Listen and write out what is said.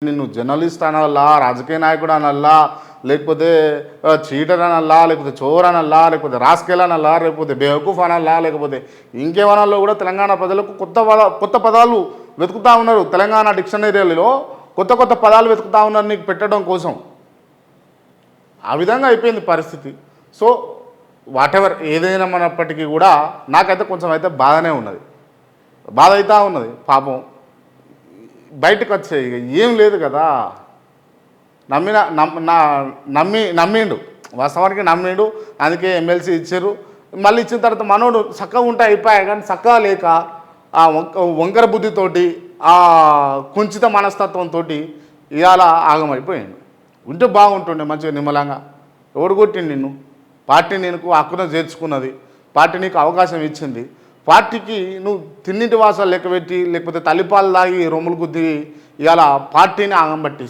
నిన్ను జర్నలిస్ట్ అనల్లా, రాజకీయ నాయకుడు అనల్లా, లేకపోతే చీటర్ అనల్లా, లేకపోతే చోర్ అనల్లా, లేకపోతే రాస్కెల్ అనల్లా, లేకపోతే బేవకూఫ్ అనల్లా, లేకపోతే ఇంకేమనాల్లో కూడా తెలంగాణ ప్రజలకు కొత్త పదాలు వెతుకుతూ ఉన్నారు. తెలంగాణ డిక్షనరీలో కొత్త పదాలు వెతుకుతూ ఉన్నారు నీకు పెట్టడం కోసం. ఆ విధంగా అయిపోయింది పరిస్థితి. సో వాటెవర్ ఏదైనా మనప్పటికీ కూడా నాకైతే కొంచెం అయితే బాధనే ఉన్నది, బాధ అవుతూ ఉన్నది. పాపం బయటకు వచ్చే ఇక ఏం లేదు కదా. నమ్మిండు, వాస్తవానికి నమ్మిండు. అందుకే ఎమ్మెల్సీ ఇచ్చారు. మళ్ళీ ఇచ్చిన తర్వాత మనోడు చక్కగా ఉంటే అయిపోయాయి, కానీ చక్కగా లేక ఆ వంకర బుద్ధితోటి, ఆ కుంచిత మనస్తత్వంతో ఇవాళ ఆగమైపోయాడు. ఉంటే బాగుంటుండే మంచిగా నిమ్మలంగా. ఎవడు కొట్టిండు నిన్ను? పార్టీ నీకు హక్కున చేర్చుకున్నది, పార్టీ నీకు అవకాశం ఇచ్చింది. పార్టీకి నువ్వు తిన్నింటి వాసాలు లెక్క పెట్టి, లేకపోతే తల్లిపాలు తాగి రొమ్ములు గుద్ది ఇవాళ పార్టీని ఆగం పట్టిస్తావు.